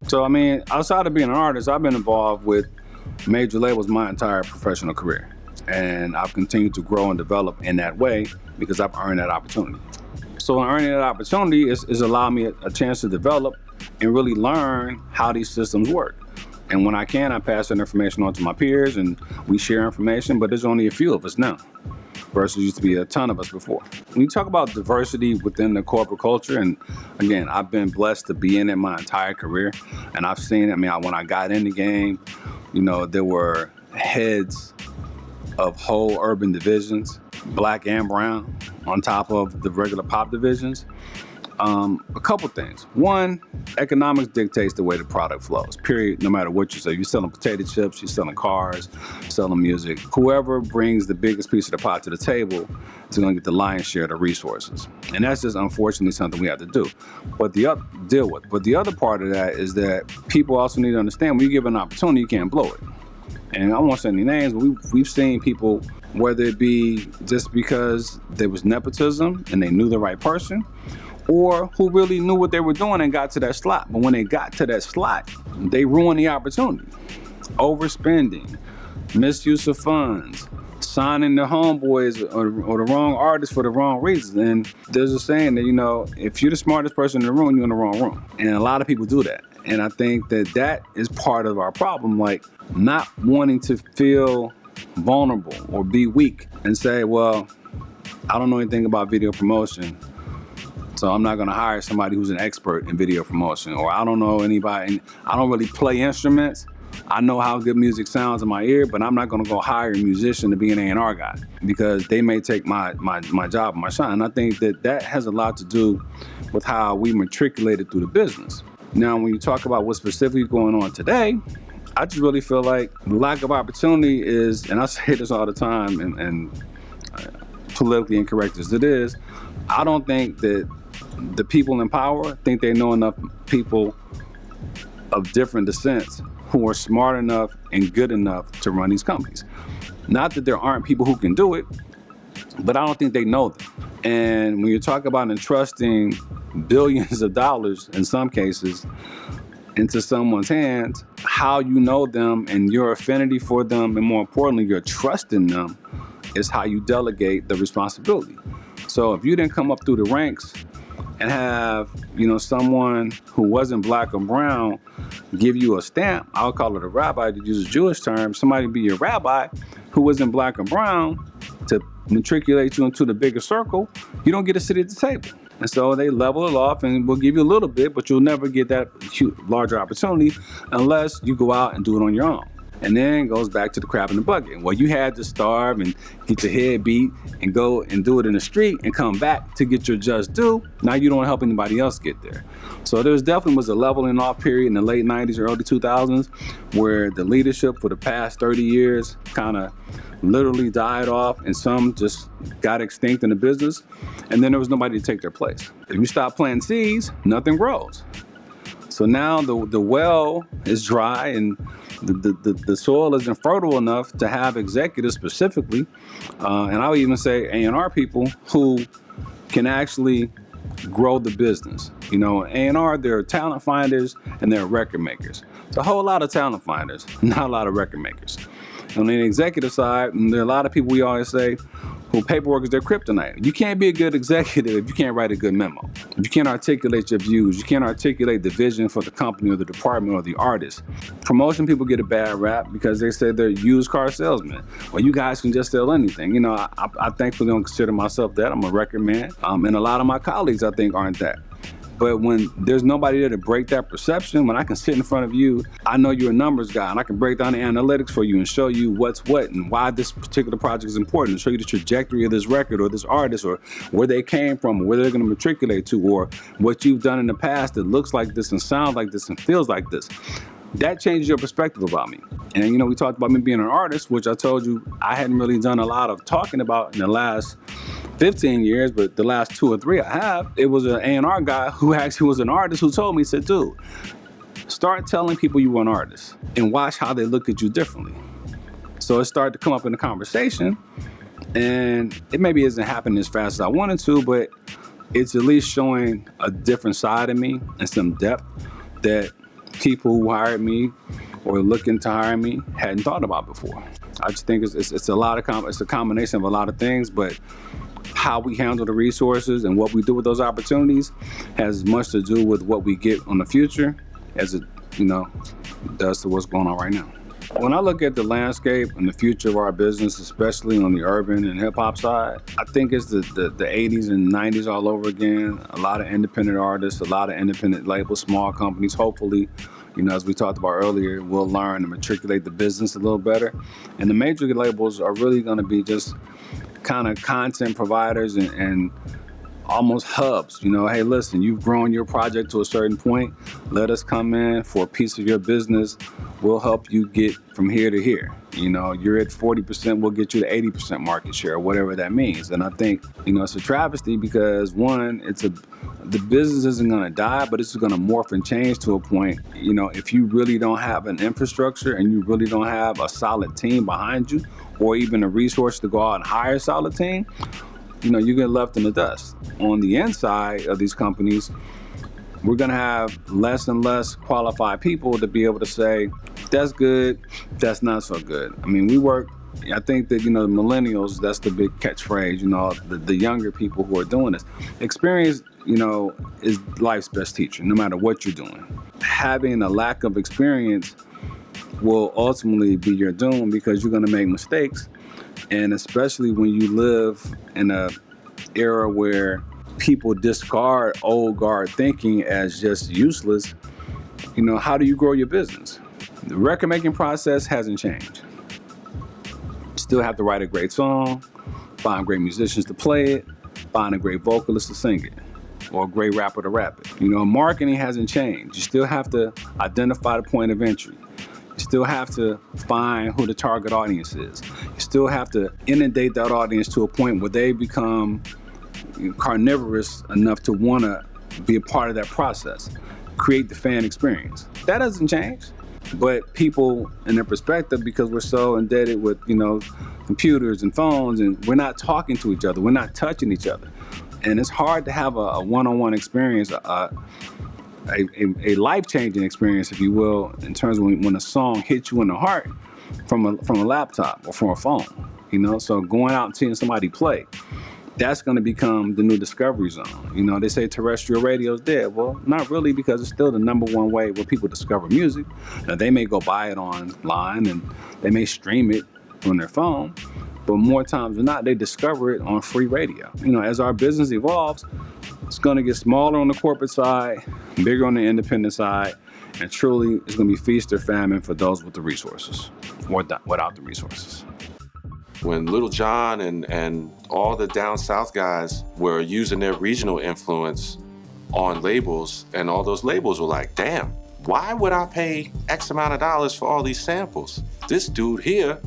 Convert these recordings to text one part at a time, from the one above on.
So, I mean, outside of being an artist, I've been involved with major labels my entire professional career. And I've continued to grow and develop in that way because I've earned that opportunity. So in earning that opportunity is allowed me a chance to develop and really learn how these systems work. And when I can, I pass that information on to my peers and we share information, but there's only a few of us now versus used to be a ton of us before. When you talk about diversity within the corporate culture, and again, I've been blessed to be in it my entire career, and I've seen it. I mean, when I got in the game, you know, there were heads of whole urban divisions, black and brown, on top of the regular pop divisions. A couple things. One, economics dictates the way the product flows, period, no matter what you sell. You're selling potato chips, you're selling cars, selling music. Whoever brings the biggest piece of the pot to the table is going to get the lion's share of the resources. And that's just unfortunately something we have to do, but deal with. But the other part of that is that people also need to understand when you give an opportunity, you can't blow it. And I won't say any names, but we've seen people, whether it be just because there was nepotism and they knew the right person, or who really knew what they were doing and got to that slot. But when they got to that slot, they ruined the opportunity. Overspending, misuse of funds, signing the homeboys or the wrong artists for the wrong reasons. And there's a saying that, you know, if you're the smartest person in the room, you're in the wrong room. And a lot of people do that. And I think that is part of our problem, like not wanting to feel vulnerable or be weak and say, well, I don't know anything about video promotion, so I'm not gonna hire somebody who's an expert in video promotion. Or I don't know anybody, and I don't really play instruments. I know how good music sounds in my ear, but I'm not gonna go hire a musician to be an A&R guy because they may take my job and my shine. And I think that has a lot to do with how we matriculated through the business. Now, when you talk about what's specifically going on today, I just really feel like the lack of opportunity is, and I say this all the time, and politically incorrect as it is, I don't think that the people in power think they know enough people of different descents who are smart enough and good enough to run these companies. Not that there aren't people who can do it, but I don't think they know them. And when you talk about entrusting billions of dollars, in some cases, into someone's hands, how you know them and your affinity for them, and more importantly, your trust in them, is how you delegate the responsibility. So if you didn't come up through the ranks and have, you know, someone who wasn't black or brown give you a stamp, I'll call it a rabbi to use a Jewish term, somebody be your rabbi who wasn't black or brown to matriculate you into the bigger circle, you don't get a seat at the table. And so they level it off and we'll give you a little bit, but you'll never get that larger opportunity unless you go out and do it on your own. And then it goes back to the crab in the bucket. Well, you had to starve and get your head beat and go and do it in the street and come back to get your just due. Now you don't help anybody else get there. So there definitely was a leveling off period in the late 90s, early 2000s, where the leadership for the past 30 years kind of literally died off and some just got extinct in the business. And then there was nobody to take their place. If you stop planting seeds, nothing grows. So now the well is dry and the soil isn't fertile enough to have executives specifically, and I would even say A&R people who can actually grow the business. You know, A&R, they're talent finders and they're record makers. It's a whole lot of talent finders, not a lot of record makers. On the executive side, there are a lot of people we always say who paperwork is their kryptonite. You can't be a good executive if you can't write a good memo. If you can't articulate your views, you can't articulate the vision for the company or the department or the artist. Promotion people get a bad rap because they say they're used car salesmen. Well, you guys can just sell anything. You know, I thankfully don't consider myself that. I'm a record man. And a lot of my colleagues, I think, aren't that. But when there's nobody there to break that perception, when I can sit in front of you, I know you're a numbers guy, and I can break down the analytics for you and show you what's what and why this particular project is important, and show you the trajectory of this record or this artist or where they came from or where they're going to matriculate to or what you've done in the past that looks like this and sounds like this and feels like this. That changes your perspective about me. And, you know, we talked about me being an artist, which I told you I hadn't really done a lot of talking about in the last 15 years, but the last 2 or 3 I have. It was an A&R guy who actually was an artist who told me, he said, dude, start telling people you were an artist and watch how they look at you differently. So it started to come up in the conversation, and it maybe isn't happening as fast as I wanted to, but it's at least showing a different side of me and some depth that people who hired me or looking to hire me hadn't thought about before. I just think it's a lot of it's a combination of a lot of things, but how we handle the resources and what we do with those opportunities has as much to do with what we get on the future as it, does to what's going on right now. When I look at the landscape and the future of our business, especially on the urban and hip hop side, I think it's the 80s and 90s all over again. A lot of independent artists, a lot of independent labels, small companies. Hopefully, as we talked about earlier, we'll learn to matriculate the business a little better. And the major labels are really going to be just kind of content providers and almost hubs. Hey, listen, you've grown your project to a certain point. Let us come in for a piece of your business. We'll help you get from here to here. You're at 40%, we'll get you to 80% market share, whatever that means. And I think, it's a travesty because one, the business isn't gonna die, but it's gonna morph and change to a point. If you really don't have an infrastructure and you really don't have a solid team behind you, or even a resource to go out and hire a solid team, you get left in the dust. On the inside of these companies, we're gonna have less and less qualified people to be able to say, that's good, that's not so good. I think that, the millennials, that's the big catchphrase, the younger people who are doing this. Experience, is life's best teacher, no matter what you're doing. Having a lack of experience will ultimately be your doom because you're gonna make mistakes. And especially when you live in an era where people discard old guard thinking as just useless, how do you grow your business? The record making process hasn't changed. You still have to write a great song, find great musicians to play it, find a great vocalist to sing it, or a great rapper to rap it. Marketing hasn't changed. You still have to identify the point of entry. You still have to find who the target audience is. You still have to inundate that audience to a point where they become carnivorous enough to want to be a part of that process. Create the fan experience. That doesn't change. But people, in their perspective, because we're so indebted with, computers and phones, and we're not talking to each other, we're not touching each other. And it's hard to have a one-on-one experience, a life-changing experience, if you will, in terms of when a song hits you in the heart from a laptop or from a phone, So going out and seeing somebody play, that's going to become the new discovery zone. They say terrestrial radio is dead. Well, not really, because it's still the number one way where people discover music. Now, they may go buy it online and they may stream it on their phone, but more times than not, they discover it on free radio. As our business evolves, it's going to get smaller on the corporate side, bigger on the independent side, and truly it's going to be feast or famine for those with the resources or without the resources. When Little John and all the down south guys were using their regional influence on labels, and all those labels were like, damn, why would I pay X amount of dollars for all these samples? This dude here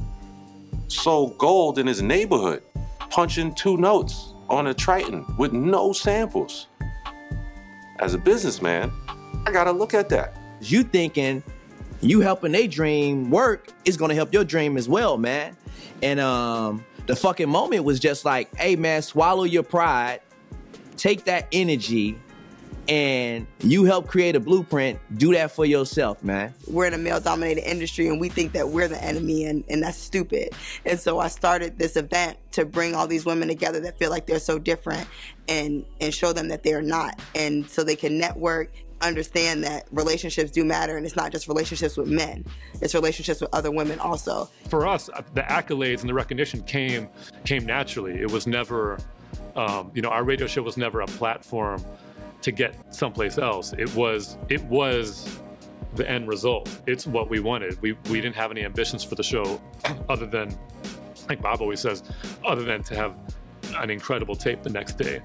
sold gold in his neighborhood, punching 2 notes on a Triton with no samples. As a businessman, I gotta look at that. You thinking you helping their dream work is gonna help your dream as well, man. And the fucking moment was just like, hey man, swallow your pride, take that energy, and you help create a blueprint. Do that for yourself, man. We're in a male-dominated industry and we think that we're the enemy, and that's stupid. And so I started this event to bring all these women together that feel like they're so different and show them that they're not. And so they can network, understand that relationships do matter, and it's not just relationships with men, it's relationships with other women also. For us, the accolades and the recognition came naturally. It was never, our radio show was never a platform to get someplace else. It was the end result. It's what we wanted. We didn't have any ambitions for the show other than, like Bob always says, other than to have an incredible tape the next day.